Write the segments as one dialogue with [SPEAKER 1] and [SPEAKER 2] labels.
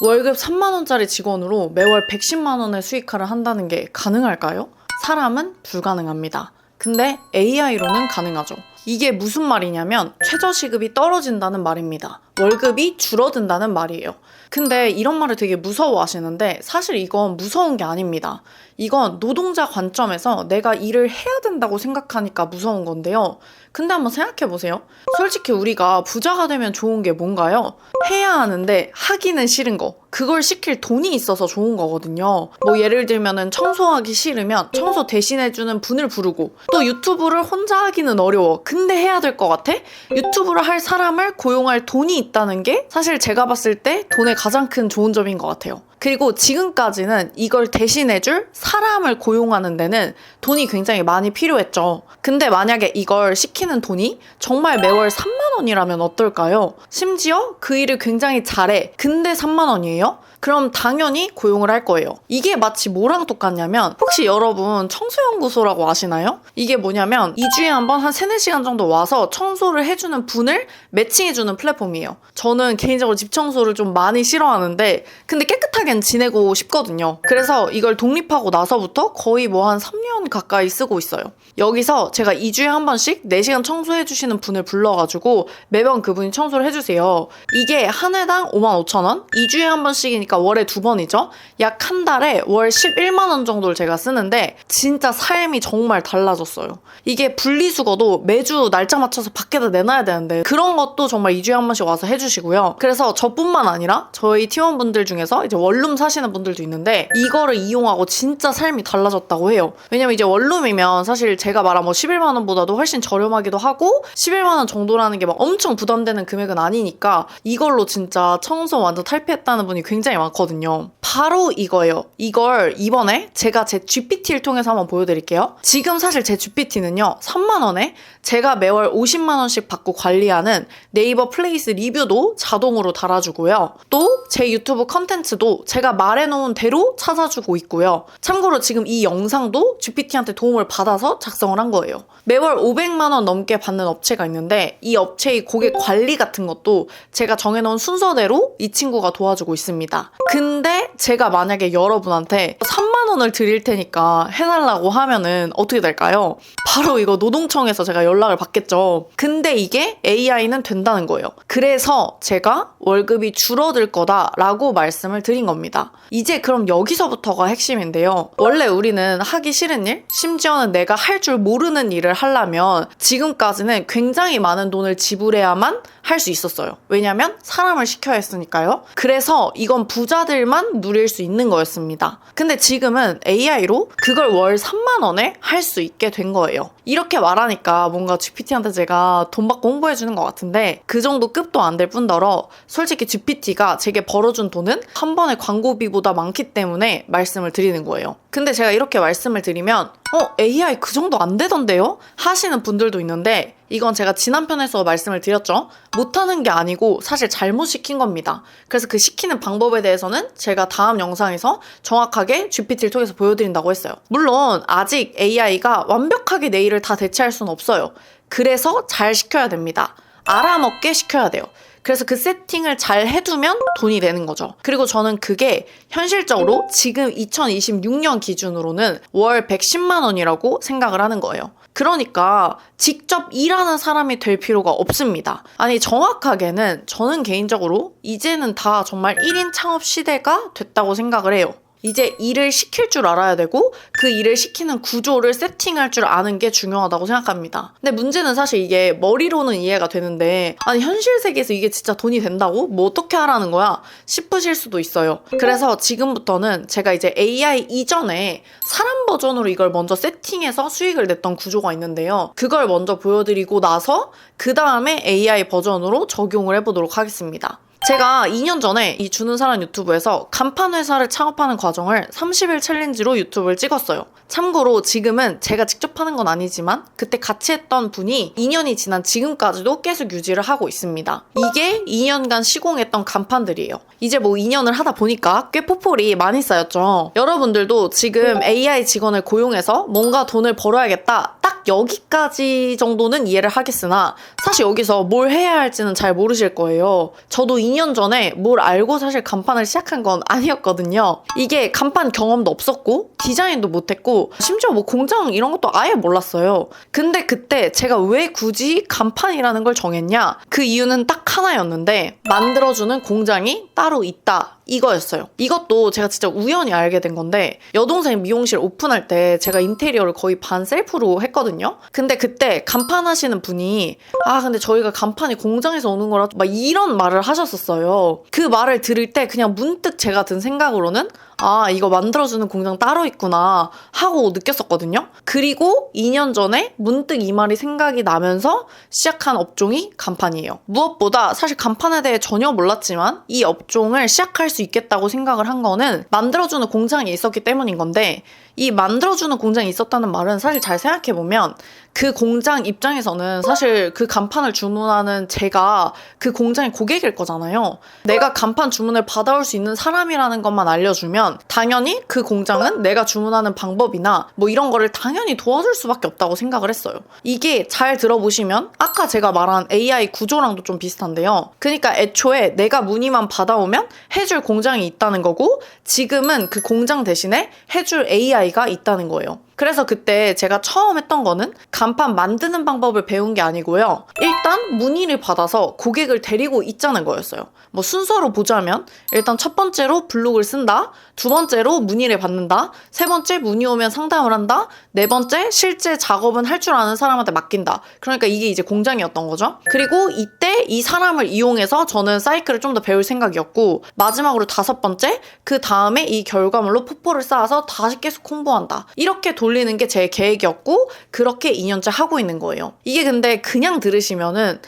[SPEAKER 1] 월급 3만 원짜리 직원으로 매월 110만 원의 수익화를 한다는 게 가능할까요? 사람은 불가능합니다. 근데 AI로는 가능하죠. 이게 무슨 말이냐면 최저시급이 떨어진다는 말입니다. 월급이 줄어든다는 말이에요. 근데 이런 말을 되게 무서워하시는데 사실 이건 무서운 게 아닙니다. 이건 노동자 관점에서 내가 일을 해야 된다고 생각하니까 무서운 건데요. 근데 한번 생각해보세요. 솔직히 우리가 부자가 되면 좋은 게 뭔가요? 해야 하는데 하기는 싫은 거. 그걸 시킬 돈이 있어서 좋은 거거든요. 뭐 예를 들면은 청소하기 싫으면 청소 대신해주는 분을 부르고, 또 유튜브를 혼자 하기는 어려워. 근데 해야 될 것 같아? 유튜브를 할 사람을 고용할 돈이 있다는 게 사실 제가 봤을 때 돈의 가장 큰 좋은 점인 것 같아요. 그리고 지금까지는 이걸 대신해줄 사람을 고용하는 데는 돈이 굉장히 많이 필요했죠. 근데 만약에 이걸 시키는 돈이 정말 매월 3만 원이라면 어떨까요? 심지어 그 일을 굉장히 잘해. 근데 3만 원이에요? 그럼 당연히 고용을 할 거예요. 이게 마치 뭐랑 똑같냐면, 혹시 여러분 청소연구소라고 아시나요? 이게 뭐냐면 2주에 한 번 한 3-4시간 정도 와서 청소를 해주는 분을 매칭해주는 플랫폼이에요. 저는 개인적으로 집 청소를 좀 많이 싫어하는데 근데 깨끗하게 지내고 싶거든요. 그래서 이걸 독립하고 나서부터 거의 뭐 한 3년 가까이 쓰고 있어요. 여기서 제가 2주에 한 번씩 4시간 청소해주시는 분을 불러가지고 매번 그분이 청소를 해주세요. 이게 한 회당 55,000원? 2주에 한 번씩이니까 월에 2번이죠? 약 한 달에 월 11만 원 정도를 제가 쓰는데 진짜 삶이 정말 달라졌어요. 이게 분리수거도 매주 날짜 맞춰서 밖에다 내놔야 되는데 그런 것도 정말 2주에 한 번씩 와서 해주시고요. 그래서 저뿐만 아니라 저희 팀원분들 중에서 이제 원룸 사시는 분들도 있는데 이거를 이용하고 진짜 삶이 달라졌다고 해요. 왜냐면 이제 원룸이면 사실 제가 말한 뭐 11만 원보다도 훨씬 저렴하기도 하고 11만 원 정도라는 게 막 엄청 부담되는 금액은 아니니까 이걸로 진짜 청소 완전 탈피했다는 분이 굉장히 많거든요. 바로 이거예요. 이걸 이번에 제가 제 GPT를 통해서 한번 보여드릴게요. 지금 사실 제 GPT는요 3만 원에 제가 매월 50만 원씩 받고 관리하는 네이버 플레이스 리뷰도 자동으로 달아주고요. 또 제 유튜브 컨텐츠도 제가 말해놓은 대로 찾아주고 있고요. 참고로 지금 이 영상도 GPT한테 도움을 받아서 작성을 한 거예요. 매월 500만 원 넘게 받는 업체가 있는데 이 업체의 고객 관리 같은 것도 제가 정해놓은 순서대로 이 친구가 도와주고 있습니다. 근데 제가 만약에 여러분한테 3만 원을 드릴 테니까 해달라고 하면은 어떻게 될까요? 바로 이거 노동청에서 제가 연락을 받겠죠. 근데 이게 AI는 된다는 거예요. 그래서 제가 월급이 줄어들 거다라고 말씀을 드린 겁니다. 이제 그럼 여기서부터가 핵심인데요. 원래 우리는 하기 싫은 일, 심지어는 내가 할 줄 모르는 일을 하려면 지금까지는 굉장히 많은 돈을 지불해야만 할 수 있었어요. 왜냐면 사람을 시켜야 했으니까요. 그래서 이건 부자들만 누릴 수 있는 거였습니다. 근데 지금은 AI로 그걸 월 3만 원에 할 수 있게 된 거예요. 이렇게 말하니까 뭔가 GPT한테 제가 돈 받고 홍보해주는 것 같은데 그 정도 급도 안 될 뿐더러 솔직히 GPT가 제게 벌어준 돈은 한 번의 광고비보다 많기 때문에 말씀을 드리는 거예요. 근데 제가 이렇게 말씀을 드리면 AI 그 정도 안 되던데요? 하시는 분들도 있는데 이건 제가 지난 편에서 말씀을 드렸죠. 못하는 게 아니고 사실 잘못 시킨 겁니다. 그래서 그 시키는 방법에 대해서는 제가 다음 영상에서 정확하게 GPT를 통해서 보여드린다고 했어요. 물론 아직 AI가 완벽하게 내 일을 다 대체할 수는 없어요. 그래서 잘 시켜야 됩니다. 알아먹게 시켜야 돼요. 그래서 그 세팅을 잘 해두면 돈이 되는 거죠. 그리고 저는 그게 현실적으로 지금 2026년 기준으로는 월 110만 원이라고 생각을 하는 거예요. 그러니까 직접 일하는 사람이 될 필요가 없습니다. 아니 정확하게는 저는 개인적으로 이제는 다 정말 1인 창업 시대가 됐다고 생각을 해요. 이제 일을 시킬 줄 알아야 되고 그 일을 시키는 구조를 세팅할 줄 아는 게 중요하다고 생각합니다. 근데 문제는 사실 이게 머리로는 이해가 되는데 아니 현실 세계에서 이게 진짜 돈이 된다고? 뭐 어떻게 하라는 거야? 싶으실 수도 있어요. 그래서 지금부터는 제가 이제 AI 이전에 사람 버전으로 이걸 먼저 세팅해서 수익을 냈던 구조가 있는데요. 그걸 먼저 보여드리고 나서 그 다음에 AI 버전으로 적용을 해보도록 하겠습니다. 제가 2년 전에 이 주는 사람 유튜브에서 간판 회사를 창업하는 과정을 30일 챌린지로 유튜브를 찍었어요. 참고로 지금은 제가 직접 하는 건 아니지만 그때 같이 했던 분이 2년이 지난 지금까지도 계속 유지를 하고 있습니다. 이게 2년간 시공했던 간판들이에요. 이제 뭐 2년을 하다 보니까 꽤 포폴이 많이 쌓였죠. 여러분들도 지금 AI 직원을 고용해서 뭔가 돈을 벌어야겠다 딱 여기까지 정도는 이해를 하겠으나 사실 여기서 뭘 해야 할지는 잘 모르실 거예요. 저도 2년 전에 뭘 알고 사실 간판을 시작한 건 아니었거든요. 이게 간판 경험도 없었고 디자인도 못했고 심지어 뭐 공장 이런 것도 아예 몰랐어요. 근데 그때 제가 왜 굳이 간판이라는 걸 정했냐? 그 이유는 딱 하나였는데 만들어주는 공장이 따로 있다. 이거였어요. 이것도 제가 진짜 우연히 알게 된 건데 여동생 미용실 오픈할 때 제가 인테리어를 거의 반 셀프로 했거든요. 근데 그때 간판 하시는 분이 근데 저희가 간판이 공장에서 오는 거라 막 이런 말을 하셨었어요. 그 말을 들을 때 그냥 문득 제가 든 생각으로는 이거 만들어주는 공장 따로 있구나 하고 느꼈었거든요. 그리고 2년 전에 문득 이 말이 생각이 나면서 시작한 업종이 간판이에요. 무엇보다 사실 간판에 대해 전혀 몰랐지만 이 업종을 시작할 수 있겠다고 생각을 한 거는 만들어주는 공장이 있었기 때문인 건데 이 만들어주는 공장이 있었다는 말은 사실 잘 생각해보면 그 공장 입장에서는 사실 그 간판을 주문하는 제가 그 공장의 고객일 거잖아요. 내가 간판 주문을 받아올 수 있는 사람이라는 것만 알려주면 당연히 그 공장은 내가 주문하는 방법이나 뭐 이런 거를 당연히 도와줄 수밖에 없다고 생각을 했어요. 이게 잘 들어보시면 아까 제가 말한 AI 구조랑도 좀 비슷한데요. 그러니까 애초에 내가 문의만 받아오면 해줄 공장이 있다는 거고 지금은 그 공장 대신에 해줄 AI가 있다는 거예요. 그래서 그때 제가 처음 했던 거는 간판 만드는 방법을 배운 게 아니고요. 일단 문의를 받아서 고객을 데리고 있자는 거였어요. 뭐 순서로 보자면 일단 첫 번째로 블록을 쓴다, 두 번째로 문의를 받는다, 세 번째 문의 오면 상담을 한다, 네 번째 실제 작업은 할 줄 아는 사람한테 맡긴다. 그러니까 이게 이제 공장이었던 거죠. 그리고 이때 이 사람을 이용해서 저는 사이클을 좀 더 배울 생각이었고 마지막으로 다섯 번째, 그 다음에 이 결과물로 포포를 쌓아서 다시 계속 홍보한다. 이렇게 돌리는 게 제 계획이었고 그렇게 2년째 하고 있는 거예요. 이게 근데 그냥 들으시면은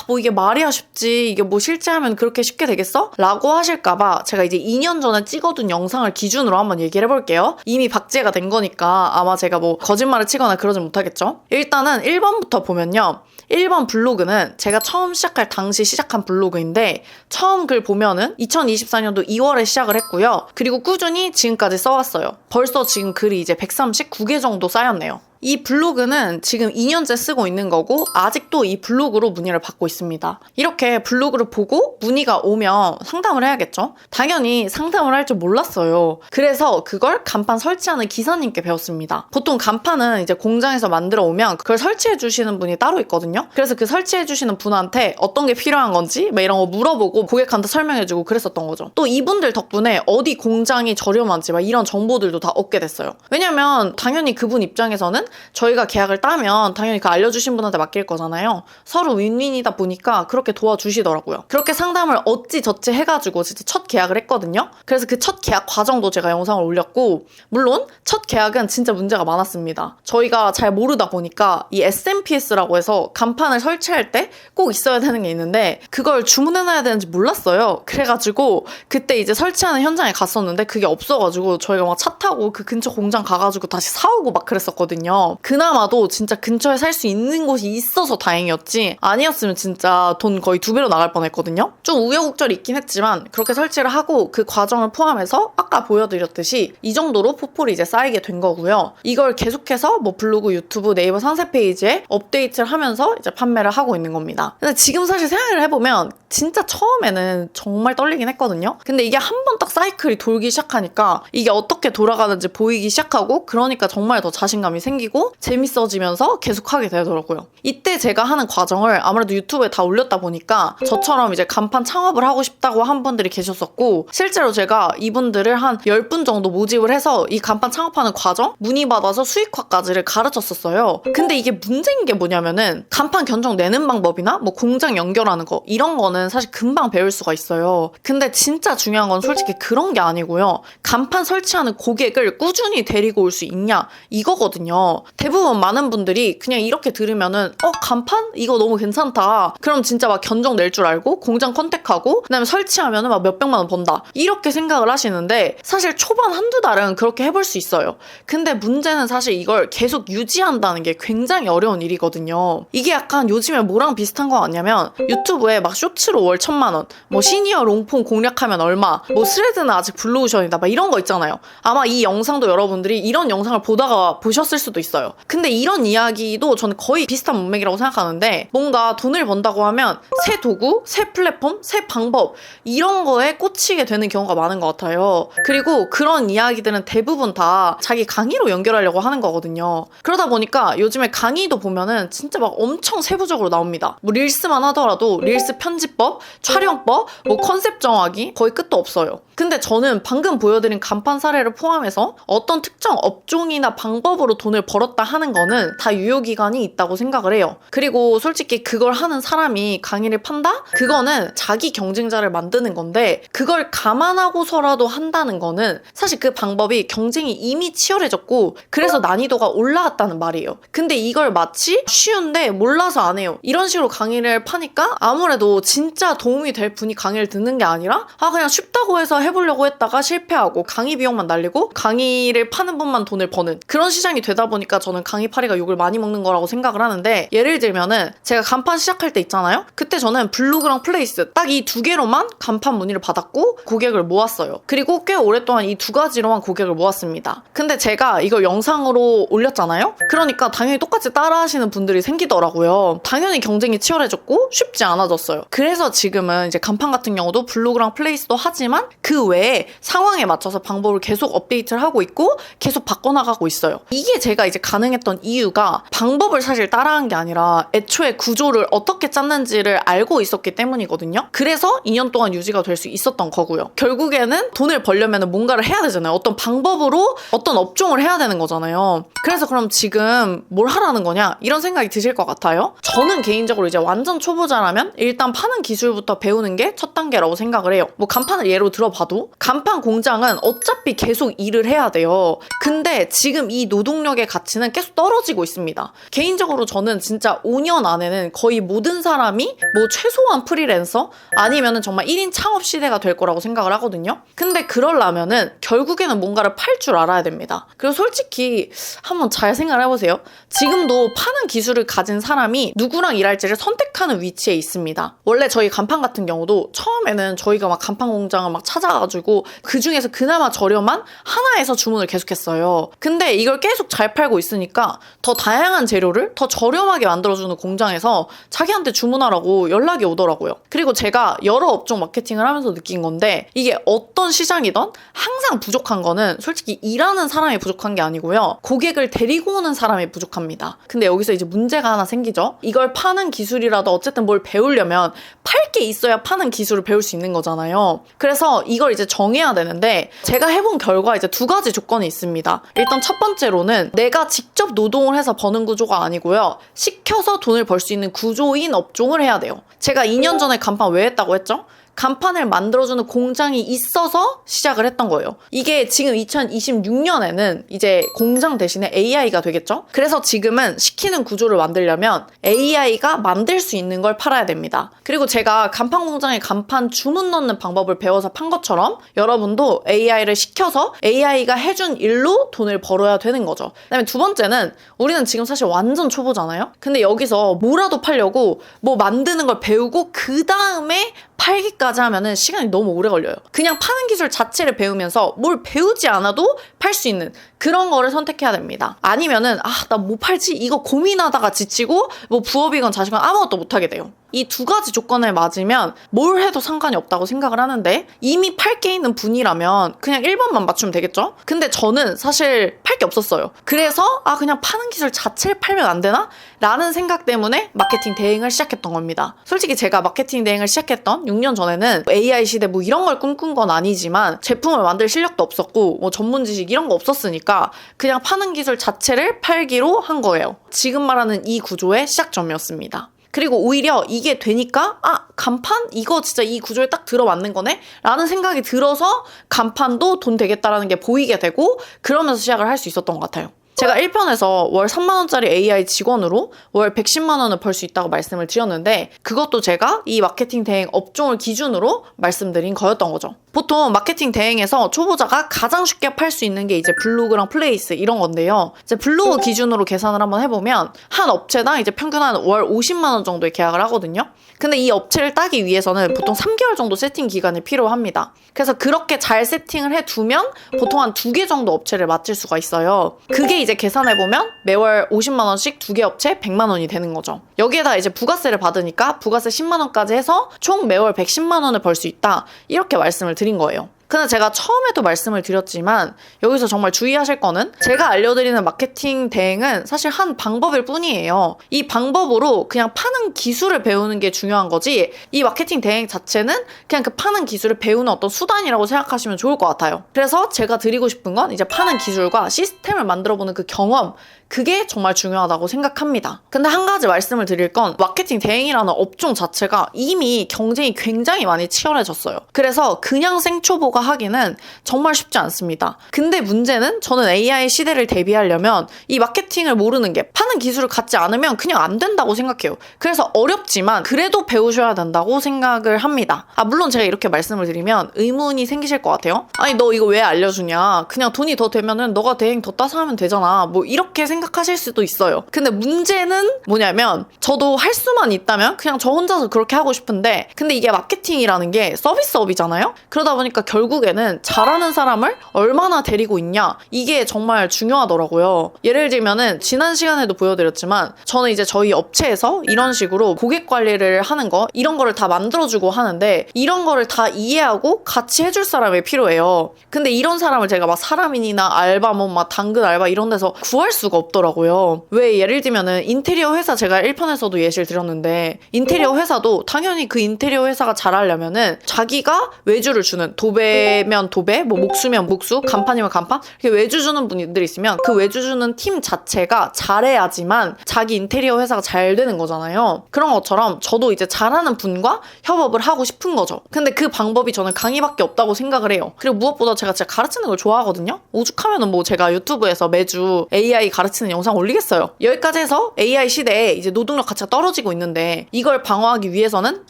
[SPEAKER 1] 뭐 이게 말이야 쉽지 이게 뭐 실제 하면 그렇게 쉽게 되겠어? 라고 하실까봐 제가 이제 2년 전에 찍어둔 영상을 기준으로 한번 얘기를 해볼게요. 이미 박제가 된 거니까 아마 제가 뭐 거짓말을 치거나 그러진 못하겠죠. 일단은 1번부터 보면요. 1번 블로그는 제가 처음 시작할 당시 시작한 블로그인데 처음 글 보면은 2024년도 2월에 시작을 했고요. 그리고 꾸준히 지금까지 써왔어요. 벌써 지금 글이 이제 139개 정도 쌓였네요. 이 블로그는 지금 2년째 쓰고 있는 거고 아직도 이 블로그로 문의를 받고 있습니다. 이렇게 블로그를 보고 문의가 오면 상담을 해야겠죠? 당연히 상담을 할 줄 몰랐어요. 그래서 그걸 간판 설치하는 기사님께 배웠습니다. 보통 간판은 이제 공장에서 만들어 오면 그걸 설치해 주시는 분이 따로 있거든요. 그래서 그 설치해 주시는 분한테 어떤 게 필요한 건지 막 이런 거 물어보고 고객한테 설명해주고 그랬었던 거죠. 또 이분들 덕분에 어디 공장이 저렴한지 막 이런 정보들도 다 얻게 됐어요. 왜냐면 당연히 그분 입장에서는 저희가 계약을 따면 당연히 그 알려주신 분한테 맡길 거잖아요. 서로 윈윈이다 보니까 그렇게 도와주시더라고요. 그렇게 상담을 어찌저찌 해가지고 진짜 첫 계약을 했거든요. 그래서 그 첫 계약 과정도 제가 영상을 올렸고 물론 첫 계약은 진짜 문제가 많았습니다. 저희가 잘 모르다 보니까 이 SMPS라고 해서 간판을 설치할 때 꼭 있어야 되는 게 있는데 그걸 주문해놔야 되는지 몰랐어요. 그래가지고 그때 이제 설치하는 현장에 갔었는데 그게 없어가지고 저희가 막 차 타고 그 근처 공장 가가지고 다시 사오고 막 그랬었거든요. 그나마도 진짜 근처에 살 수 있는 곳이 있어서 다행이었지 아니었으면 진짜 돈 거의 2배로 나갈 뻔했거든요. 좀 우여곡절이 있긴 했지만 그렇게 설치를 하고 그 과정을 포함해서 아까 보여드렸듯이 이 정도로 포폴이 이제 쌓이게 된 거고요. 이걸 계속해서 뭐 블로그, 유튜브, 네이버 상세 페이지에 업데이트를 하면서 이제 판매를 하고 있는 겁니다. 근데 지금 사실 생각을 해보면 진짜 처음에는 정말 떨리긴 했거든요. 근데 이게 한 번 딱 사이클이 돌기 시작하니까 이게 어떻게 돌아가는지 보이기 시작하고 그러니까 정말 더 자신감이 생기고 재밌어지면서 계속하게 되더라고요. 이때 제가 하는 과정을 아무래도 유튜브에 다 올렸다 보니까 저처럼 이제 간판 창업을 하고 싶다고 한 분들이 계셨었고 실제로 제가 이분들을 한 10분 정도 모집을 해서 이 간판 창업하는 과정 문의받아서 수익화까지를 가르쳤었어요. 근데 이게 문제인 게 뭐냐면은 간판 견적 내는 방법이나 뭐 공장 연결하는 거 이런 거는 사실 금방 배울 수가 있어요. 근데 진짜 중요한 건 솔직히 그런 게 아니고요. 간판 설치하는 고객을 꾸준히 데리고 올 수 있냐 이거거든요. 대부분 많은 분들이 그냥 이렇게 들으면은 간판? 이거 너무 괜찮다. 그럼 진짜 막 견적 낼 줄 알고 공장 컨택하고 그다음에 설치하면은 막 몇백만 원 번다. 이렇게 생각을 하시는데 사실 초반 한두 달은 그렇게 해볼 수 있어요. 근데 문제는 사실 이걸 계속 유지한다는 게 굉장히 어려운 일이거든요. 이게 약간 요즘에 뭐랑 비슷한 거 같냐면 유튜브에 막 쇼츠 셔츠로 월 1,000만 원, 뭐 시니어 롱폼 공략하면 얼마, 뭐 스레드는 아직 블루오션이다, 막 이런 거 있잖아요. 아마 이 영상도 여러분들이 이런 영상을 보다가 보셨을 수도 있어요. 근데 이런 이야기도 저는 거의 비슷한 문맥이라고 생각하는데, 뭔가 돈을 번다고 하면 새 도구, 새 플랫폼, 새 방법 이런 거에 꽂히게 되는 경우가 많은 것 같아요. 그리고 그런 이야기들은 대부분 다 자기 강의로 연결하려고 하는 거거든요. 그러다 보니까 요즘에 강의도 보면은 진짜 막 엄청 세부적으로 나옵니다. 뭐 릴스만 하더라도 릴스 편집법, 촬영법, 뭐 컨셉 정하기 거의 끝도 없어요. 근데 저는 방금 보여드린 간판 사례를 포함해서 어떤 특정 업종이나 방법으로 돈을 벌었다 하는 거는 다 유효기간이 있다고 생각을 해요. 그리고 솔직히 그걸 하는 사람이 강의를 판다? 그거는 자기 경쟁자를 만드는 건데, 그걸 감안하고서라도 한다는 거는 사실 그 방법이 경쟁이 이미 치열해졌고 그래서 난이도가 올라갔다는 말이에요. 근데 이걸 마치 쉬운데 몰라서 안 해요, 이런 식으로 강의를 파니까 아무래도 진짜 도움이 될 분이 강의를 듣는 게 아니라 그냥 쉽다고 해서 해보려고 했다가 실패하고 강의 비용만 날리고 강의를 파는 분만 돈을 버는 그런 시장이 되다 보니까 저는 강의파리가 욕을 많이 먹는 거라고 생각을 하는데, 예를 들면은 제가 간판 시작할 때 있잖아요. 그때 저는 블로그랑 플레이스 딱 이 두 개로만 간판 문의를 받았고 고객을 모았어요. 그리고 꽤 오랫동안 이 두 가지로만 고객을 모았습니다. 근데 제가 이걸 영상으로 올렸잖아요. 그러니까 당연히 똑같이 따라 하시는 분들이 생기더라고요. 당연히 경쟁이 치열해졌고 쉽지 않아졌어요. 그래서 지금은 이제 간판 같은 경우도 블로그랑 플레이스도 하지만 그 외에 상황에 맞춰서 방법을 계속 업데이트를 하고 있고 계속 바꿔나가고 있어요. 이게 제가 이제 가능했던 이유가 방법을 사실 따라한 게 아니라 애초에 구조를 어떻게 짰는지를 알고 있었기 때문이거든요. 그래서 2년 동안 유지가 될 수 있었던 거고요. 결국에는 돈을 벌려면 뭔가를 해야 되잖아요. 어떤 방법으로 어떤 업종을 해야 되는 거잖아요. 그래서 그럼 지금 뭘 하라는 거냐? 이런 생각이 드실 것 같아요. 저는 개인적으로 이제 완전 초보자라면 일단 파는 기술부터 배우는 게 첫 단계라고 생각을 해요. 뭐 간판을 예로 들어봐도 간판 공장은 어차피 계속 일을 해야 돼요. 근데 지금 이 노동력의 가치는 계속 떨어지고 있습니다. 개인적으로 저는 진짜 5년 안에는 거의 모든 사람이 뭐 최소한 프리랜서 아니면은 정말 1인 창업 시대가 될 거라고 생각을 하거든요. 근데 그러려면은 결국에는 뭔가를 팔 줄 알아야 됩니다. 그리고 솔직히 한번 잘 생각을 해보세요. 지금도 파는 기술을 가진 사람이 누구랑 일할지를 선택하는 위치에 있습니다. 원래 저희 간판 같은 경우도 처음에는 저희가 막 간판 공장을 막 찾아가지고 그 중에서 그나마 저렴한 하나에서 주문을 계속했어요. 근데 이걸 계속 잘 팔고 있으니까 더 다양한 재료를 더 저렴하게 만들어주는 공장에서 자기한테 주문하라고 연락이 오더라고요. 그리고 제가 여러 업종 마케팅을 하면서 느낀 건데, 이게 어떤 시장이든 항상 부족한 거는 솔직히 일하는 사람이 부족한 게 아니고요, 고객을 데리고 오는 사람이 부족합니다. 근데 여기서 이제 문제가 하나 생기죠. 이걸 파는 기술이라도 어쨌든 뭘 배우려면 팔 게 있어야 파는 기술을 배울 수 있는 거잖아요. 그래서 이걸 이제 정해야 되는데, 제가 해본 결과 이제 두 가지 조건이 있습니다. 일단 첫 번째로는 내가 직접 노동을 해서 버는 구조가 아니고요, 시켜서 돈을 벌 수 있는 구조인 업종을 해야 돼요. 제가 2년 전에 간판 왜 했다고 했죠? 간판을 만들어주는 공장이 있어서 시작을 했던 거예요. 이게 지금 2026년에는 이제 공장 대신에 AI가 되겠죠? 그래서 지금은 시키는 구조를 만들려면 AI가 만들 수 있는 걸 팔아야 됩니다. 그리고 제가 간판 공장에 간판 주문 넣는 방법을 배워서 판 것처럼 여러분도 AI를 시켜서 AI가 해준 일로 돈을 벌어야 되는 거죠. 그다음에 두 번째는 우리는 지금 사실 완전 초보잖아요? 근데 여기서 뭐라도 팔려고 뭐 만드는 걸 배우고 그 다음에 팔기까지 하면은 시간이 너무 오래 걸려요. 그냥 파는 기술 자체를 배우면서 뭘 배우지 않아도 팔 수 있는 그런 거를 선택해야 됩니다. 아니면은 나 뭐 팔지? 이거 고민하다가 지치고 뭐 부업이건 자식건 아무것도 못하게 돼요. 이 두 가지 조건을 맞으면 뭘 해도 상관이 없다고 생각을 하는데, 이미 팔 게 있는 분이라면 그냥 1번만 맞추면 되겠죠? 근데 저는 사실 팔 게 없었어요. 그래서 그냥 파는 기술 자체를 팔면 안 되나? 라는 생각 때문에 마케팅 대행을 시작했던 겁니다. 솔직히 제가 마케팅 대행을 시작했던 6년 전에는 AI 시대 뭐 이런 걸 꿈꾼 건 아니지만 제품을 만들 실력도 없었고 뭐 전문 지식 이런 거 없었으니까 그냥 파는 기술 자체를 팔기로 한 거예요. 지금 말하는 이 구조의 시작점이었습니다. 그리고 오히려 이게 되니까 간판? 이거 진짜 이 구조에 딱 들어맞는 거네? 라는 생각이 들어서 간판도 돈 되겠다라는 게 보이게 되고 그러면서 시작을 할 수 있었던 것 같아요. 제가 1편에서 월 3만원짜리 AI 직원으로 월 110만원을 벌 수 있다고 말씀을 드렸는데, 그것도 제가 이 마케팅 대행 업종을 기준으로 말씀드린 거였던 거죠. 보통 마케팅 대행에서 초보자가 가장 쉽게 팔 수 있는 게 이제 블로그랑 플레이스 이런 건데요. 이제 블로그 기준으로 계산을 한번 해보면 한 업체당 이제 평균 한 월 50만 원 정도의 계약을 하거든요. 근데 이 업체를 따기 위해서는 보통 3개월 정도 세팅 기간이 필요합니다. 그래서 그렇게 잘 세팅을 해두면 보통 한 2개 정도 업체를 맡을 수가 있어요. 그게 이제 계산해보면 매월 50만 원씩 2개 업체 100만 원이 되는 거죠. 여기에다 이제 부가세를 받으니까 부가세 10만 원까지 해서 총 매월 110만 원을 벌 수 있다. 이렇게 말씀을 드린 거예요. 근데 제가 처음에도 말씀을 드렸지만 여기서 정말 주의하실 거는 제가 알려드리는 마케팅 대행은 사실 한 방법일 뿐이에요. 이 방법으로 그냥 파는 기술을 배우는 게 중요한 거지 이 마케팅 대행 자체는 그냥 그 파는 기술을 배우는 어떤 수단이라고 생각하시면 좋을 것 같아요. 그래서 제가 드리고 싶은 건 이제 파는 기술과 시스템을 만들어보는 그 경험 그게 정말 중요하다고 생각합니다. 근데 한 가지 말씀을 드릴 건 마케팅 대행이라는 업종 자체가 이미 경쟁이 굉장히 많이 치열해졌어요. 그래서 그냥 생초보가 하기는 정말 쉽지 않습니다. 근데 문제는 저는 AI 시대를 대비하려면 이 마케팅을 모르는 게 파는 기술을 갖지 않으면 그냥 안 된다고 생각해요. 그래서 어렵지만 그래도 배우셔야 된다고 생각을 합니다. 물론 제가 이렇게 말씀을 드리면 의문이 생기실 것 같아요. 아니 너 이거 왜 알려주냐? 그냥 돈이 더 되면은 너가 대행 더 따서 하면 되잖아. 뭐 이렇게 생각하실 수도 있어요. 근데 문제는 뭐냐면 저도 할 수만 있다면 그냥 저 혼자서 그렇게 하고 싶은데 근데 이게 마케팅이라는 게 서비스업이잖아요? 그러다 보니까 결국에는 잘하는 사람을 얼마나 데리고 있냐 이게 정말 중요하더라고요. 예를 들면은 지난 시간에도 보여드렸지만 저는 이제 저희 업체에서 이런 식으로 고객 관리를 하는 거 이런 거를 다 만들어주고 하는데 이런 거를 다 이해하고 같이 해줄 사람이 필요해요. 근데 이런 사람을 제가 막 사람인이나 알바몬 막 당근 알바 이런 데서 구할 수가 없더라고요. 왜 예를 들면은 인테리어 회사 제가 1편에서도 예시를 드렸는데 인테리어 회사도 당연히 그 인테리어 회사가 잘하려면은 자기가 외주를 주는 도배면 도배, 뭐 목수면 목수, 간판이면 간판 이렇게 외주 주는 분들이 있으면 그 외주 주는 팀 자체가 잘해야지만 자기 인테리어 회사가 잘 되는 거잖아요. 그런 것처럼 저도 이제 잘하는 분과 협업을 하고 싶은 거죠. 근데 그 방법이 저는 강의밖에 없다고 생각을 해요. 그리고 무엇보다 제가 진짜 가르치는 걸 좋아하거든요. 오죽하면은 뭐 제가 유튜브에서 매주 AI 가르치는 영상 올리겠어요. 여기까지 해서 AI 시대에 이제 노동력 가치가 떨어지고 있는데 이걸 방어하기 위해서는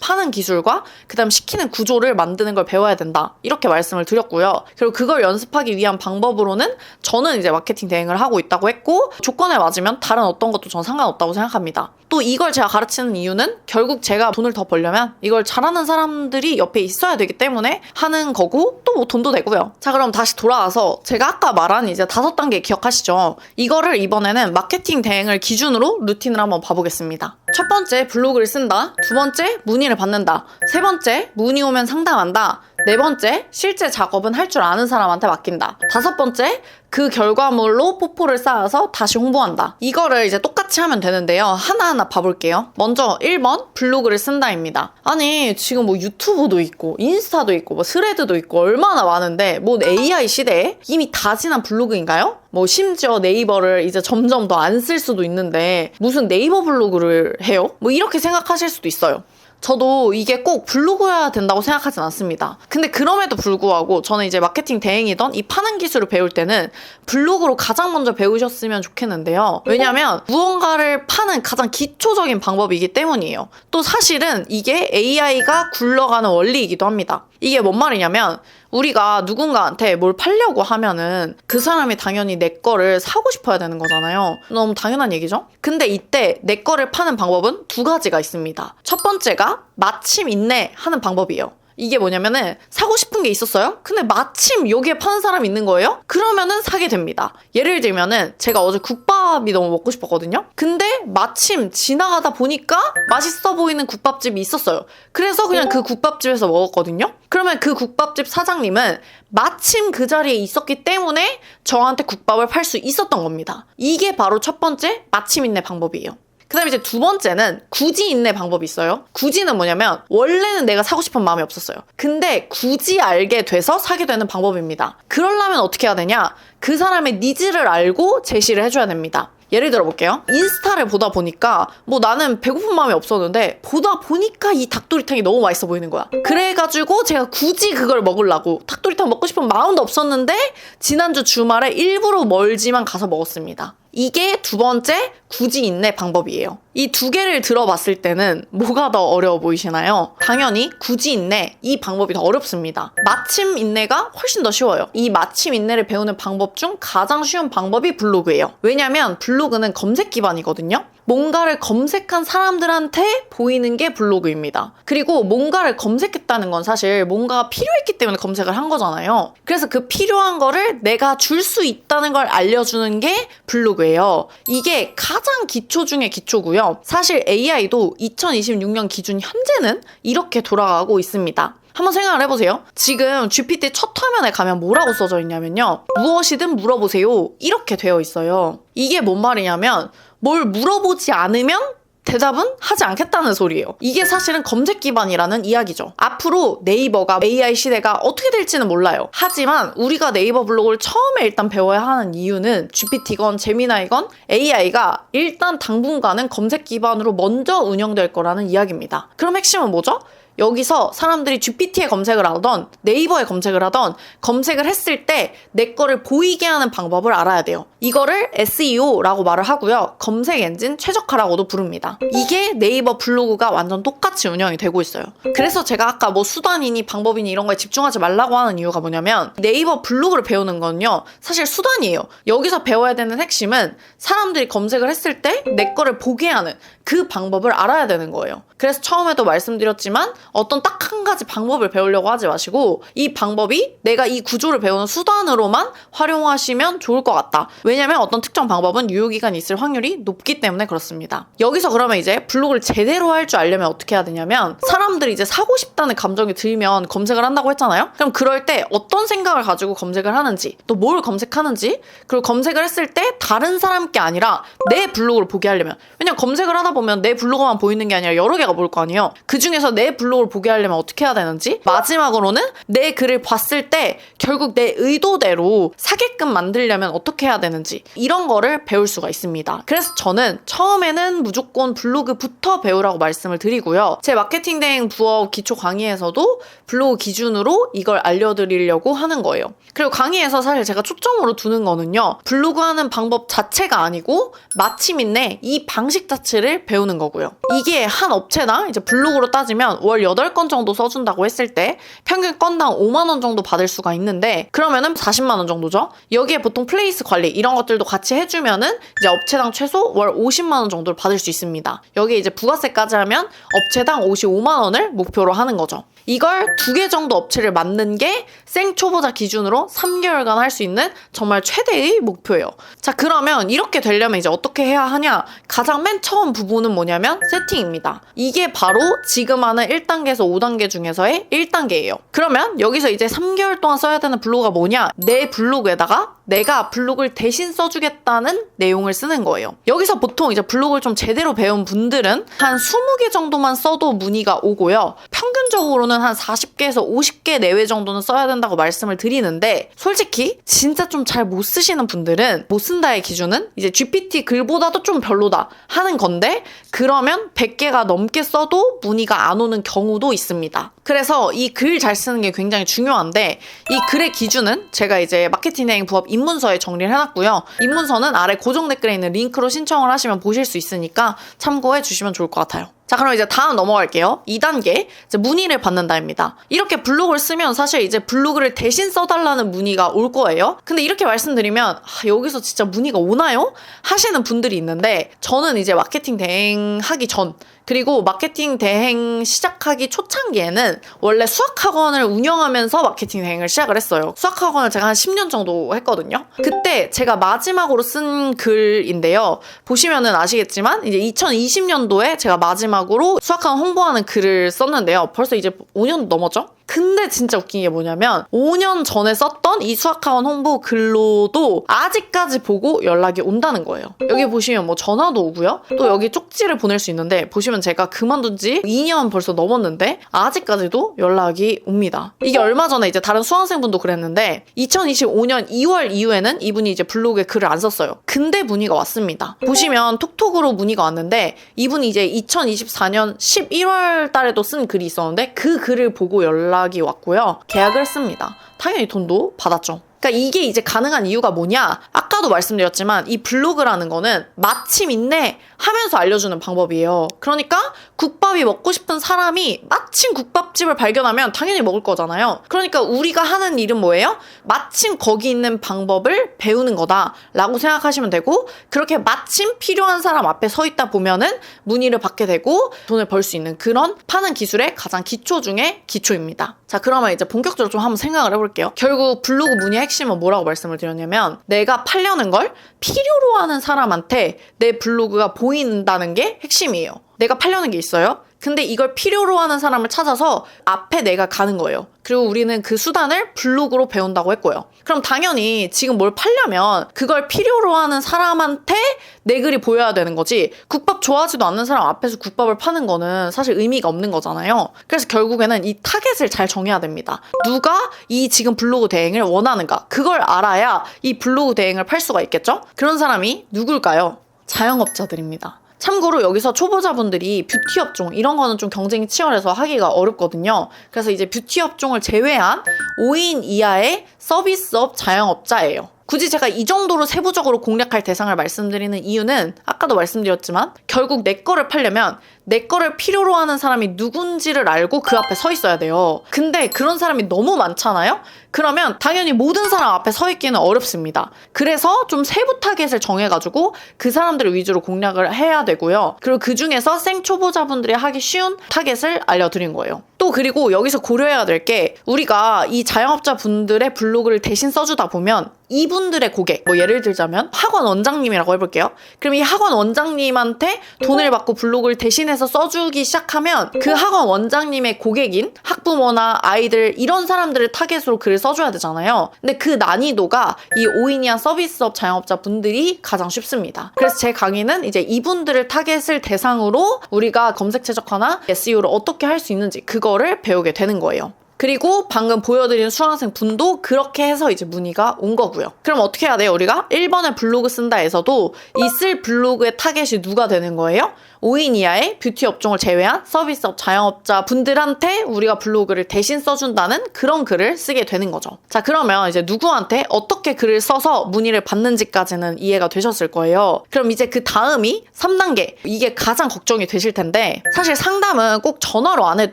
[SPEAKER 1] 파는 기술과 그다음 시키는 구조를 만드는 걸 배워야 된다. 이렇게 말씀을 드렸고요. 그리고 그걸 연습하기 위한 방법으로는 저는 이제 마케팅 대행을 하고 있다고 했고 조건에 맞으면 다른 어떤 것도 전 상관없다고 생각합니다. 또 이걸 제가 가르치는 이유는 결국 제가 돈을 더 벌려면 이걸 잘하는 사람들이 옆에 있어야 되기 때문에 하는 거고 또 뭐 돈도 되고요. 자 그럼 다시 돌아와서 제가 아까 말한 이제 5단계 기억하시죠? 이거를 이번에는 마케팅 대행을 기준으로 루틴을 한번 봐보겠습니다. 첫 번째 블로그를 쓴다. 두 번째 문의를 받는다. 세 번째 문의 오면 상담한다. 네 번째 실제 작업은 할 줄 아는 사람한테 맡긴다. 다섯 번째 그 결과물로 포포를 쌓아서 다시 홍보한다. 이거를 이제 똑같이 하면 되는데요. 하나하나 봐볼게요. 먼저 1번 블로그를 쓴다입니다. 아니 지금 뭐 유튜브도 있고 인스타도 있고 뭐 스레드도 있고 얼마나 많은데 뭐 AI 시대에 이미 다 지난 블로그인가요? 뭐 심지어 네이버를 이제 점점 더 안 쓸 수도 있는데 무슨 네이버 블로그를 해요? 뭐 이렇게 생각하실 수도 있어요. 저도 이게 꼭 블로그여야 된다고 생각하진 않습니다. 근데 그럼에도 불구하고 저는 이제 마케팅 대행이던 이 파는 기술을 배울 때는 블로그로 가장 먼저 배우셨으면 좋겠는데요. 왜냐면 무언가를 파는 가장 기초적인 방법이기 때문이에요. 또 사실은 이게 AI가 굴러가는 원리이기도 합니다. 이게 뭔 말이냐면 우리가 누군가한테 뭘 팔려고 하면은 그 사람이 당연히 내 거를 사고 싶어야 되는 거잖아요. 너무 당연한 얘기죠? 근데 이때 내 거를 파는 방법은 2가지가 있습니다. 첫 번째가 마침 있네 하는 방법이에요. 이게 뭐냐면은 사고 싶은 게 있었어요? 근데 마침 여기에 파는 사람이 있는 거예요? 그러면은 사게 됩니다. 예를 들면은 제가 어제 국밥이 너무 먹고 싶었거든요? 근데 마침 지나가다 보니까 맛있어 보이는 국밥집이 있었어요. 그래서 그냥 그 국밥집에서 먹었거든요? 그러면 그 국밥집 사장님은 마침 그 자리에 있었기 때문에 저한테 국밥을 팔 수 있었던 겁니다. 이게 바로 첫 번째 마침 있네 방법이에요. 그 다음에 이제 두 번째는 굳이 인내 방법이 있어요. 굳이는 뭐냐면 원래는 내가 사고 싶은 마음이 없었어요. 근데 굳이 알게 돼서 사게 되는 방법입니다. 그러려면 어떻게 해야 되냐? 그 사람의 니즈를 알고 제시를 해줘야 됩니다. 예를 들어 볼게요. 인스타를 보다 보니까 뭐 나는 배고픈 마음이 없었는데 보다 보니까 이 닭도리탕이 너무 맛있어 보이는 거야. 그래가지고 제가 굳이 그걸 먹으려고 닭도리탕 먹고 싶은 마음도 없었는데 지난주 주말에 일부러 멀지만 가서 먹었습니다. 이게 두 번째 굳이 인내 방법이에요. 이 두 개를 들어봤을 때는 뭐가 더 어려워 보이시나요? 당연히 굳이 인내, 이 방법이 더 어렵습니다. 마침 인내가 훨씬 더 쉬워요. 이 마침 인내를 배우는 방법 중 가장 쉬운 방법이 블로그예요. 왜냐면 블로그는 검색 기반이거든요. 뭔가를 검색한 사람들한테 보이는 게 블로그입니다. 그리고 뭔가를 검색했다는 건 사실 뭔가가 필요했기 때문에 검색을 한 거잖아요. 그래서 그 필요한 거를 내가 줄 수 있다는 걸 알려주는 게 블로그예요. 이게 가장 기초 중에 기초고요. 사실 AI도 2026년 기준 현재는 이렇게 돌아가고 있습니다. 한번 생각을 해보세요. 지금 GPT 첫 화면에 가면 뭐라고 써져 있냐면요. 무엇이든 물어보세요. 이렇게 되어 있어요. 이게 뭔 말이냐면 뭘 물어보지 않으면 대답은 하지 않겠다는 소리예요. 이게 사실은 검색 기반이라는 이야기죠. 앞으로 네이버가 AI 시대가 어떻게 될지는 몰라요. 하지만 우리가 네이버 블로그를 처음에 일단 배워야 하는 이유는 GPT건 제미나이건 AI가 일단 당분간은 검색 기반으로 먼저 운영될 거라는 이야기입니다. 그럼 핵심은 뭐죠? 여기서 사람들이 GPT에 검색을 하던 네이버에 검색을 하던 검색을 했을 때 내 거를 보이게 하는 방법을 알아야 돼요. 이거를 SEO라고 말을 하고요. 검색 엔진 최적화라고도 부릅니다. 이게 네이버 블로그가 완전 똑같이 운영이 되고 있어요. 그래서 제가 아까 뭐 수단이니 방법이니 이런 거에 집중하지 말라고 하는 이유가 뭐냐면 네이버 블로그를 배우는 건요. 사실 수단이에요. 여기서 배워야 되는 핵심은 사람들이 검색을 했을 때 내 거를 보게 하는 그 방법을 알아야 되는 거예요. 그래서 처음에도 말씀드렸지만 어떤 딱 한 가지 방법을 배우려고 하지 마시고 이 방법이 내가 이 구조를 배우는 수단으로만 활용하시면 좋을 것 같다. 왜냐면 어떤 특정 방법은 유효기간이 있을 확률이 높기 때문에 그렇습니다. 여기서 그러면 이제 블로그를 제대로 할 줄 알려면 어떻게 해야 되냐면 사람들이 이제 사고 싶다는 감정이 들면 검색을 한다고 했잖아요. 그럼 그럴 때 어떤 생각을 가지고 검색을 하는지 또 뭘 검색하는지 그리고 검색을 했을 때 다른 사람 게 아니라 내 블로그를 보게 하려면 왜냐면 검색을 하다 보면 내 블로그만 보이는 게 아니라 여러 개가 보일 거 아니에요. 그 중에서 내 블로그를 보게 하려면 어떻게 해야 되는지 마지막으로는 내 글을 봤을 때 결국 내 의도대로 사게끔 만들려면 어떻게 해야 되는지 이런 거를 배울 수가 있습니다. 그래서 저는 처음에는 무조건 블로그부터 배우라고 말씀을 드리고요. 제 마케팅 대행 부업 기초 강의에서도 블로그 기준으로 이걸 알려드리려고 하는 거예요. 그리고 강의에서 사실 제가 초점으로 두는 거는요. 블로그 하는 방법 자체가 아니고 마침 인내 이 방식 자체를 배우는 거고요. 이게 한 업체나 이제 블로그로 따지면 월 8건 정도 써준다고 했을 때 평균 건당 5만 원 정도 받을 수가 있는데 그러면은 40만 원 정도죠. 여기에 보통 플레이스 관리 이런 것들도 같이 해주면은 이제 업체당 최소 월 50만 원 정도를 받을 수 있습니다. 여기에 이제 부가세까지 하면 업체당 55만 원을 목표로 하는 거죠. 이걸 2개 정도 업체를 맡는 게 생초보자 기준으로 3개월간 할 수 있는 정말 최대의 목표예요. 자, 그러면 이렇게 되려면 이제 어떻게 해야 하냐? 가장 맨 처음 부분은 뭐냐면 세팅입니다. 이게 바로 지금 하는 1단계에서 5단계 중에서의 1단계예요. 그러면 여기서 이제 3개월 동안 써야 되는 블로그가 뭐냐? 내 블로그에다가 내가 블로그를 대신 써주겠다는 내용을 쓰는 거예요. 여기서 보통 이제 블로그를 좀 제대로 배운 분들은 한 20개 정도만 써도 문의가 오고요. 평균적으로는 한 40개에서 50개 내외 정도는 써야 된다고 말씀을 드리는데 솔직히 진짜 좀 잘 못 쓰시는 분들은 못 쓴다의 기준은 이제 GPT 글보다도 좀 별로다 하는 건데 그러면 100개가 넘게 써도 문의가 안 오는 경우도 있습니다. 그래서 이 글 잘 쓰는 게 굉장히 중요한데 이 글의 기준은 제가 이제 마케팅 대행 부업 입문서에 정리를 해놨고요. 입문서는 아래 고정 댓글에 있는 링크로 신청을 하시면 보실 수 있으니까 참고해 주시면 좋을 것 같아요. 자, 그럼 이제 다음 넘어갈게요. 2단계, 이제 문의를 받는다입니다. 이렇게 블로그를 쓰면 사실 이제 블로그를 대신 써달라는 문의가 올 거예요. 근데 이렇게 말씀드리면 여기서 진짜 문의가 오나요? 하시는 분들이 있는데 저는 이제 마케팅 대행하기 전 그리고 마케팅 대행 시작하기 초창기에는 원래 수학학원을 운영하면서 마케팅 대행을 시작을 했어요. 수학학원을 제가 한 10년 정도 했거든요. 그때 제가 마지막으로 쓴 글인데요. 보시면은 아시겠지만 이제 2020년도에 제가 마지막으로 수학학원 홍보하는 글을 썼는데요. 벌써 이제 5년 넘었죠? 근데 진짜 웃긴 게 뭐냐면 5년 전에 썼던 이 수학학원 홍보 글로도 아직까지 보고 연락이 온다는 거예요. 여기 보시면 뭐 전화도 오고요. 또 여기 쪽지를 보낼 수 있는데 보시면 제가 그만둔 지 2년 벌써 넘었는데 아직까지도 연락이 옵니다. 이게 얼마 전에 이제 다른 수강생분도 그랬는데 2025년 2월 이후에는 이분이 이제 블로그에 글을 안 썼어요. 근데 문의가 왔습니다. 보시면 톡톡으로 문의가 왔는데 이분이 이제 2024년 11월 달에도 쓴 글이 있었는데 그 글을 보고 연락이 왔고요. 계약을 했습니다. 당연히 돈도 받았죠. 그러니까 이게 이제 가능한 이유가 뭐냐? 아까도 말씀드렸지만 이 블로그라는 거는 마침 있네 하면서 알려주는 방법이에요. 그러니까 국밥이 먹고 싶은 사람이 마침 국밥집을 발견하면 당연히 먹을 거잖아요. 그러니까 우리가 하는 일은 뭐예요? 마침 거기 있는 방법을 배우는 거다라고 생각하시면 되고, 그렇게 마침 필요한 사람 앞에 서 있다 보면은 문의를 받게 되고 돈을 벌 수 있는 그런 파는 기술의 가장 기초 중에 기초입니다. 자, 그러면 이제 본격적으로 좀 한번 생각을 해볼게요. 결국 블로그 문의의 핵심은 뭐라고 말씀을 드렸냐면, 내가 팔려는 걸 필요로 하는 사람한테 내 블로그가 보인다는 게 핵심이에요. 내가 팔려는 게 있어요. 근데 이걸 필요로 하는 사람을 찾아서 앞에 내가 가는 거예요. 그리고 우리는 그 수단을 블로그로 배운다고 했고요. 그럼 당연히 지금 뭘 팔려면 그걸 필요로 하는 사람한테 내 글이 보여야 되는 거지, 국밥 좋아하지도 않는 사람 앞에서 국밥을 파는 거는 사실 의미가 없는 거잖아요. 그래서 결국에는 이 타겟을 잘 정해야 됩니다. 누가 이 지금 블로그 대행을 원하는가, 그걸 알아야 이 블로그 대행을 팔 수가 있겠죠? 그런 사람이 누굴까요? 자영업자들입니다. 참고로 여기서 초보자분들이 뷰티 업종 이런 거는 좀 경쟁이 치열해서 하기가 어렵거든요. 그래서 이제 뷰티 업종을 제외한 5인 이하의 서비스업 자영업자예요. 굳이 제가 이 정도로 세부적으로 공략할 대상을 말씀드리는 이유는 아까도 말씀드렸지만, 결국 내 거를 팔려면 내 거를 필요로 하는 사람이 누군지를 알고 그 앞에 서 있어야 돼요. 근데 그런 사람이 너무 많잖아요? 그러면 당연히 모든 사람 앞에 서 있기는 어렵습니다. 그래서 좀 세부 타겟을 정해가지고 그 사람들을 위주로 공략을 해야 되고요. 그리고 그 중에서 생초보자분들이 하기 쉬운 타겟을 알려드린 거예요. 또 그리고 여기서 고려해야 될 게, 우리가 이 자영업자 분들의 블로그를 대신 써주다 보면 이분들의 고객, 뭐 예를 들자면 학원 원장님이라고 해볼게요. 그럼 이 학원 원장님한테 돈을 받고 블로그를 대신해서 써주기 시작하면 그 학원 원장님의 고객인 학부모나 아이들, 이런 사람들을 타겟으로 글을 써줘야 되잖아요. 근데 그 난이도가 이 5인 이하 서비스업 자영업자 분들이 가장 쉽습니다. 그래서 제 강의는 이제 이분들을 타겟을 대상으로 우리가 검색 최적화나 SEO를 어떻게 할 수 있는지 그거를 배우게 되는 거예요. 그리고 방금 보여드린 수강생 분도 그렇게 해서 이제 문의가 온 거고요. 그럼 어떻게 해야 돼요? 우리가 1번에 블로그 쓴다에서도 이 쓸 블로그의 타겟이 누가 되는 거예요? 5인 이하의 뷰티 업종을 제외한 서비스업 자영업자 분들한테 우리가 블로그를 대신 써준다는 그런 글을 쓰게 되는 거죠. 자, 그러면 이제 누구한테 어떻게 글을 써서 문의를 받는지까지는 이해가 되셨을 거예요. 그럼 이제 그 다음이 3단계. 이게 가장 걱정이 되실 텐데, 사실 상담은 꼭 전화로 안 해도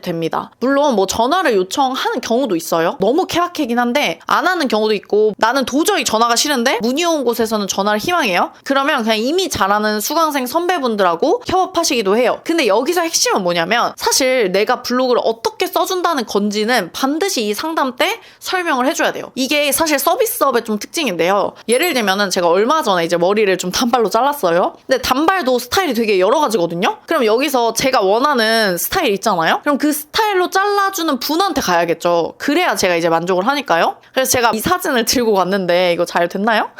[SPEAKER 1] 됩니다. 물론 뭐 전화를 요청하는 경우도 있어요. 너무 케바케긴 한데 안 하는 경우도 있고, 나는 도저히 전화가 싫은데 문의 온 곳에서는 전화를 희망해요. 그러면 그냥 이미 잘하는 수강생 선배분들하고 협업하시기도 해요. 근데 여기서 핵심은 뭐냐면, 사실 내가 블로그를 어떻게 써준다는 건지는 반드시 이 상담 때 설명을 해줘야 돼요. 이게 사실 서비스업의 좀 특징인데요. 예를 들면은 제가 얼마 전에 이제 머리를 좀 단발로 잘랐어요. 근데 단발도 스타일이 되게 여러 가지거든요. 그럼 여기서 제가 원하는 스타일 있잖아요. 그럼 그 스타일로 잘라주는 분한테 가야겠죠. 그래야 제가 이제 만족을 하니까요. 그래서 제가 이 사진을 들고 왔는데 이거 잘 됐나요?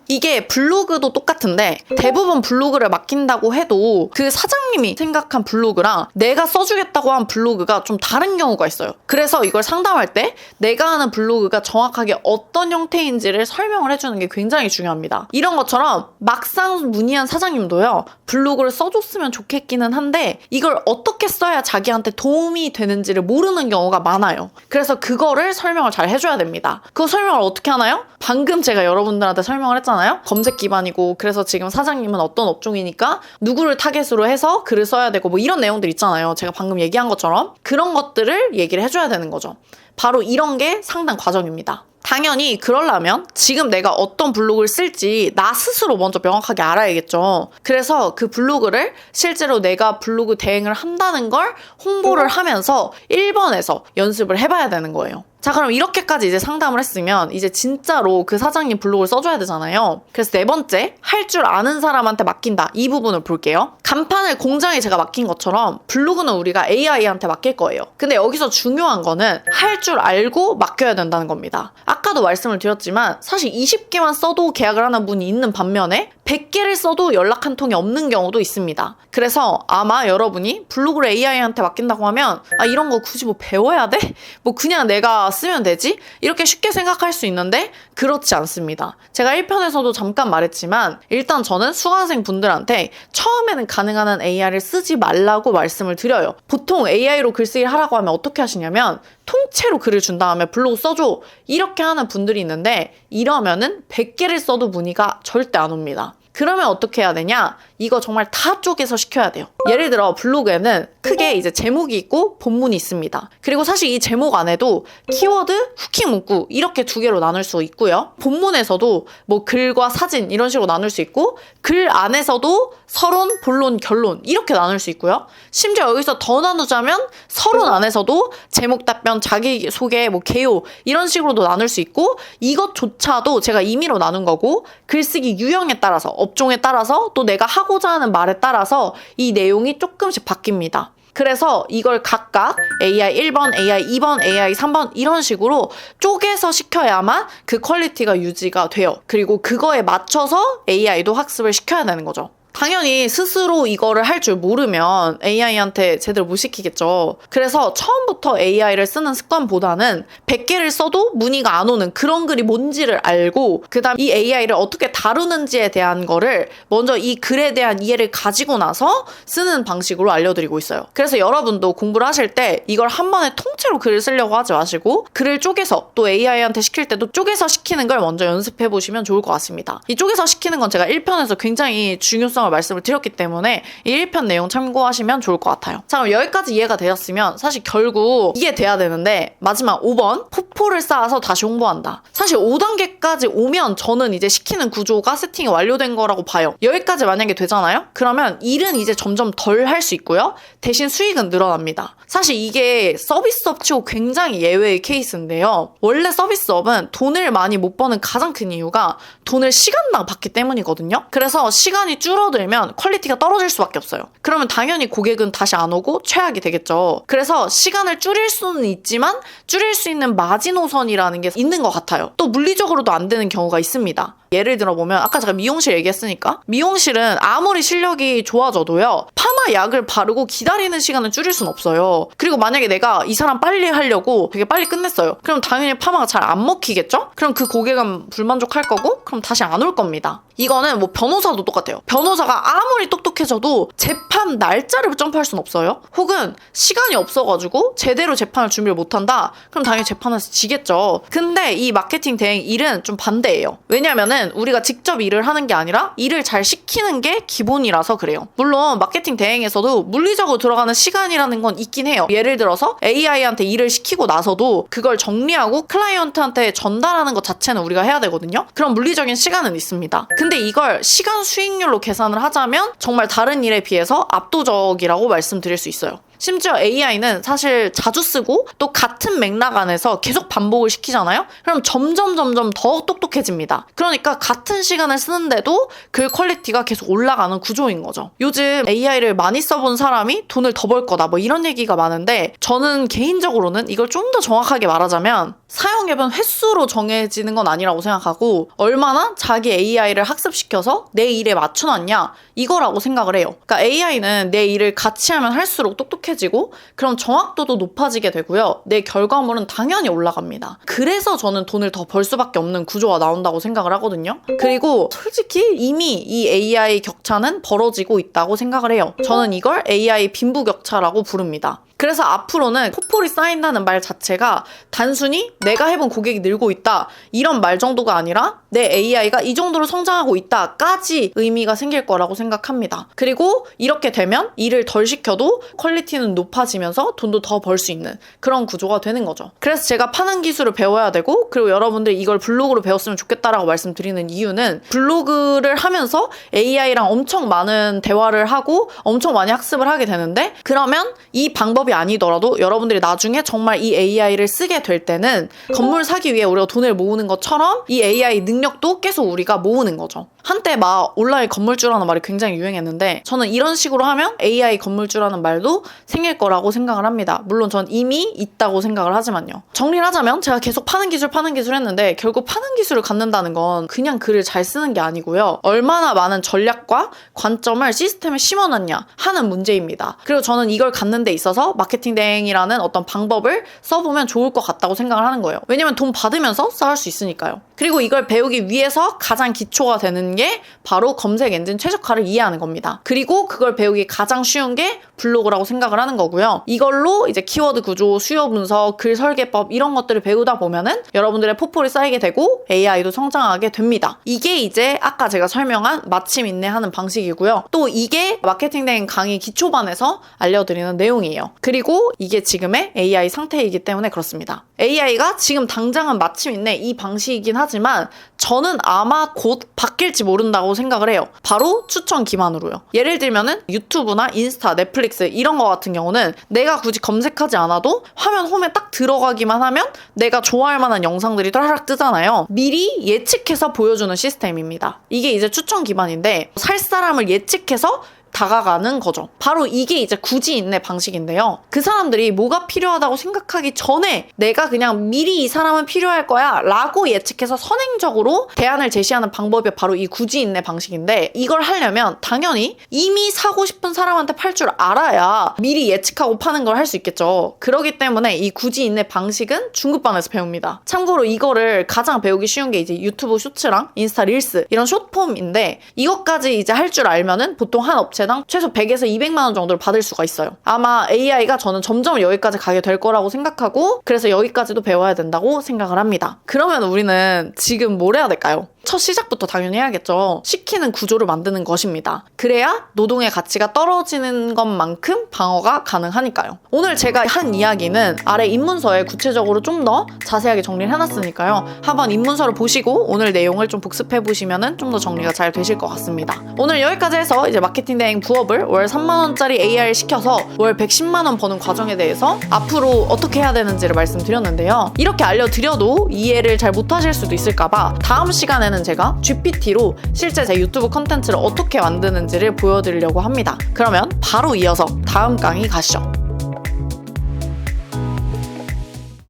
[SPEAKER 1] 이게 블로그도 똑같은데, 대부분 블로그를 맡긴다고 해도 그 사장님이 생각한 블로그랑 내가 써주겠다고 한 블로그가 좀 다른 경우가 있어요. 그래서 이걸 상담할 때 내가 하는 블로그가 정확하게 어떤 형태인지를 설명을 해주는 게 굉장히 중요합니다. 이런 것처럼 막상 문의한 사장님도요, 블로그를 써줬으면 좋겠기는 한데 이걸 어떻게 써야 자기한테 도움이 되는지를 모르는 경우가 많아요. 그래서 그거를 설명을 잘 해줘야 됩니다. 그 설명을 어떻게 하나요? 방금 제가 여러분들한테 설명을 했잖아요. 검색 기반이고, 그래서 지금 사장님은 어떤 업종이니까 누구를 타겟으로 해서 글을 써야 되고, 뭐 이런 내용들 있잖아요. 제가 방금 얘기한 것처럼 그런 것들을 얘기를 해줘야 되는 거죠. 바로 이런 게 상담 과정입니다. 당연히 그러려면 지금 내가 어떤 블로그를 쓸지 나 스스로 먼저 명확하게 알아야겠죠. 그래서 그 블로그를 실제로 내가 블로그 대행을 한다는 걸 홍보를 하면서 1번에서 연습을 해봐야 되는 거예요. 자, 그럼 이렇게까지 이제 상담을 했으면 이제 진짜로 그 사장님 블로그를 써줘야 되잖아요. 그래서 4번째, 할 줄 아는 사람한테 맡긴다. 이 부분을 볼게요. 간판을 공장에 제가 맡긴 것처럼 블로그는 우리가 AI한테 맡길 거예요. 근데 여기서 중요한 거는 할 줄 알고 맡겨야 된다는 겁니다. 아까도 말씀을 드렸지만 사실 20개만 써도 계약을 하는 분이 있는 반면에 100개를 써도 연락 한 통이 없는 경우도 있습니다. 그래서 아마 여러분이 블로그를 AI한테 맡긴다고 하면 이런 거 굳이 뭐 배워야 돼? 뭐 그냥 내가 쓰면 되지? 이렇게 쉽게 생각할 수 있는데 그렇지 않습니다. 제가 1편에서도 잠깐 말했지만 일단 저는 수강생 분들한테 처음에는 가능한 한 AI를 쓰지 말라고 말씀을 드려요. 보통 AI로 글쓰기를 하라고 하면 어떻게 하시냐면 통째로 글을 준 다음에 블로그 써줘 이렇게 하는 분들이 있는데 이러면은 100개를 써도 문의가 절대 안 옵니다. 그러면 어떻게 해야 되냐? 이거 정말 다 쪼개서 시켜야 돼요. 예를 들어 블로그에는 크게 이제 제목이 있고 본문이 있습니다. 그리고 사실 이 제목 안에도 키워드, 후킹 문구 이렇게 두 개로 나눌 수 있고요. 본문에서도 뭐 글과 사진 이런 식으로 나눌 수 있고 글 안에서도 서론, 본론, 결론 이렇게 나눌 수 있고요. 심지어 여기서 더 나누자면 서론 안에서도 제목 답변, 자기소개, 뭐 개요 이런 식으로도 나눌 수 있고 이것조차도 제가 임의로 나눈 거고 글쓰기 유형에 따라서 업종에 따라서 또 내가 하고자 하는 말에 따라서 이 내용이 조금씩 바뀝니다. 그래서 이걸 각각 AI 1번, AI 2번, AI 3번 이런 식으로 쪼개서 시켜야만 그 퀄리티가 유지가 돼요. 그리고 그거에 맞춰서 AI도 학습을 시켜야 되는 거죠. 당연히 스스로 이거를 할 줄 모르면 AI한테 제대로 못 시키겠죠. 그래서 처음부터 AI를 쓰는 습관보다는 100개를 써도 문의가 안 오는 그런 글이 뭔지를 알고 그다음 이 AI를 어떻게 다루는지에 대한 거를 먼저 이 글에 대한 이해를 가지고 나서 쓰는 방식으로 알려드리고 있어요. 그래서 여러분도 공부를 하실 때 이걸 한 번에 통째로 글을 쓰려고 하지 마시고 글을 쪼개서 또 AI한테 시킬 때도 쪼개서 시키는 걸 먼저 연습해 보시면 좋을 것 같습니다. 이 쪼개서 시키는 건 제가 1편에서 굉장히 중요성을 말씀을 드렸기 때문에 이 1편 내용 참고하시면 좋을 것 같아요. 자, 그럼 여기까지 이해가 되었으면 사실 결국 이게 돼야 되는데 마지막 5번 포포를 쌓아서 다시 홍보한다. 사실 5단계까지 오면 저는 이제 시키는 구조가 세팅이 완료된 거라고 봐요. 여기까지 만약에 되잖아요? 그러면 일은 이제 점점 덜 할 수 있고요. 대신 수익은 늘어납니다. 사실 이게 서비스업 치고 굉장히 예외의 케이스인데요. 원래 서비스업은 돈을 많이 못 버는 가장 큰 이유가 돈을 시간당 받기 때문이거든요. 그래서 시간이 줄어들면 퀄리티가 떨어질 수밖에 없어요. 그러면 당연히 고객은 다시 안 오고 최악이 되겠죠. 그래서 시간을 줄일 수는 있지만 줄일 수 있는 마지노선이라는 게 있는 것 같아요. 또 물리적으로도 안 되는 경우가 있습니다. 예를 들어보면 아까 제가 미용실 얘기했으니까 미용실은 아무리 실력이 좋아져도요 파마 약을 바르고 기다리는 시간을 줄일 순 없어요. 그리고 만약에 내가 이 사람 빨리 하려고 되게 빨리 끝냈어요. 그럼 당연히 파마가 잘 안 먹히겠죠? 그럼 그 고객은 불만족할 거고 그럼 다시 안 올 겁니다. 이거는 뭐 변호사도 똑같아요. 변호사가 아무리 똑똑해져도 재판 날짜를 점프할 순 없어요. 혹은 시간이 없어가지고 제대로 재판을 준비를 못한다? 그럼 당연히 재판에서 지겠죠. 근데 이 마케팅 대행 일은 좀 반대예요. 왜냐면은 우리가 직접 일을 하는 게 아니라 일을 잘 시키는 게 기본이라서 그래요. 물론 마케팅 대행에서도 물리적으로 들어가는 시간이라는 건 있긴 해요. 예를 들어서 AI한테 일을 시키고 나서도 그걸 정리하고 클라이언트한테 전달하는 것 자체는 우리가 해야 되거든요. 그럼 물리적인 시간은 있습니다. 근데 이걸 시간 수익률로 계산을 하자면 정말 다른 일에 비해서 압도적이라고 말씀드릴 수 있어요. 심지어 AI는 사실 자주 쓰고 또 같은 맥락 안에서 계속 반복을 시키잖아요? 그럼 점점 더 똑똑해집니다. 그러니까 같은 시간을 쓰는데도 글 퀄리티가 계속 올라가는 구조인 거죠. 요즘 AI를 많이 써본 사람이 돈을 더 벌 거다 뭐 이런 얘기가 많은데 저는 개인적으로는 이걸 좀 더 정확하게 말하자면 사용 앱은 횟수로 정해지는 건 아니라고 생각하고 얼마나 자기 AI를 학습시켜서 내 일에 맞춰놨냐 이거라고 생각을 해요. 그러니까 AI는 내 일을 같이 하면 할수록 똑똑해지고 그럼 정확도도 높아지게 되고요. 내 결과물은 당연히 올라갑니다. 그래서 저는 돈을 더 벌 수밖에 없는 구조가 나온다고 생각을 하거든요. 그리고 솔직히 이미 이 AI 격차는 벌어지고 있다고 생각을 해요. 저는 이걸 AI 빈부격차라고 부릅니다. 그래서 앞으로는 포폴이 쌓인다는 말 자체가 단순히 내가 해본 고객이 늘고 있다 이런 말 정도가 아니라 내 AI가 이 정도로 성장하고 있다까지 의미가 생길 거라고 생각합니다. 그리고 이렇게 되면 일을 덜 시켜도 퀄리티는 높아지면서 돈도 더 벌 수 있는 그런 구조가 되는 거죠. 그래서 제가 파는 기술을 배워야 되고 그리고 여러분들이 이걸 블로그로 배웠으면 좋겠다라고 말씀드리는 이유는 블로그를 하면서 AI랑 엄청 많은 대화를 하고 엄청 많이 학습을 하게 되는데 그러면 이 방법 방법이 아니더라도 여러분들이 나중에 정말 이 AI를 쓰게 될 때는 건물 사기 위해 우리가 돈을 모으는 것처럼 이 AI 능력도 계속 우리가 모으는 거죠. 한때 막 온라인 건물주라는 말이 굉장히 유행했는데 저는 이런 식으로 하면 AI 건물주라는 말도 생길 거라고 생각을 합니다. 물론 전 이미 있다고 생각을 하지만요. 정리를 하자면 제가 계속 파는 기술 했는데 결국 파는 기술을 갖는다는 건 그냥 글을 잘 쓰는 게 아니고요. 얼마나 많은 전략과 관점을 시스템에 심어놨냐 하는 문제입니다. 그리고 저는 이걸 갖는 데 있어서 마케팅 대행이라는 어떤 방법을 써보면 좋을 것 같다고 생각을 하는 거예요. 왜냐면 돈 받으면서 쌓을 수 있으니까요. 그리고 이걸 배우기 위해서 가장 기초가 되는 게 바로 검색 엔진 최적화를 이해하는 겁니다. 그리고 그걸 배우기 가장 쉬운 게 블로그라고 생각을 하는 거고요. 이걸로 이제 키워드 구조, 수요 분석, 글 설계법 이런 것들을 배우다 보면은 여러분들의 포폴이 쌓이게 되고 AI도 성장하게 됩니다. 이게 이제 아까 제가 설명한 마침 인내하는 방식이고요. 또 이게 마케팅 대행 강의 기초반에서 알려드리는 내용이에요. 그리고 이게 지금의 AI 상태이기 때문에 그렇습니다. AI가 지금 당장은 마침 인내 이 방식이긴 하지만 저는 아마 곧 바뀔지 모른다고 생각을 해요. 바로 추천 기반으로요. 예를 들면은 유튜브나 인스타, 넷플릭스 이런 거 같은 경우는 내가 굳이 검색하지 않아도 화면 홈에 딱 들어가기만 하면 내가 좋아할 만한 영상들이 따라락 뜨잖아요. 미리 예측해서 보여주는 시스템입니다. 이게 이제 추천 기반인데 살 사람을 예측해서 다가가는 거죠. 바로 이게 이제 굳이 인내 방식인데요. 그 사람들이 뭐가 필요하다고 생각하기 전에 내가 그냥 미리 이 사람은 필요할 거야 라고 예측해서 선행적으로 대안을 제시하는 방법이 바로 이 굳이 인내 방식인데 이걸 하려면 당연히 이미 사고 싶은 사람한테 팔 줄 알아야 미리 예측하고 파는 걸 할 수 있겠죠. 그렇기 때문에 이 굳이 인내 방식은 중급반에서 배웁니다. 참고로 이거를 가장 배우기 쉬운 게 이제 유튜브 쇼츠랑 인스타 릴스 이런 숏폼인데 이것까지 이제 할 줄 알면은 보통 한 업체당 최소 100에서 200만 원 정도를 받을 수가 있어요. 아마 AI가 저는 점점 여기까지 가게 될 거라고 생각하고 그래서 여기까지도 배워야 된다고 생각을 합니다. 그러면 우리는 지금 뭘 해야 될까요? 첫 시작부터 당연히 해야겠죠. 시키는 구조를 만드는 것입니다. 그래야 노동의 가치가 떨어지는 것만큼 방어가 가능하니까요. 오늘 제가 한 이야기는 아래 입문서에 구체적으로 좀 더 자세하게 정리를 해놨으니까요. 한번 입문서를 보시고 오늘 내용을 좀 복습해보시면 좀 더 정리가 잘 되실 것 같습니다. 오늘 여기까지 해서 이제 마케팅 대행 부업을 월 3만원짜리 AI를 시켜서 월 110만원 버는 과정에 대해서 앞으로 어떻게 해야 되는지를 말씀드렸는데요. 이렇게 알려드려도 이해를 잘 못하실 수도 있을까봐 다음 시간에는 제가 GPT로 실제 제 유튜브 컨텐츠를 어떻게 만드는지를 보여드리려고 합니다. 그러면 바로 이어서 다음 강의 가시죠.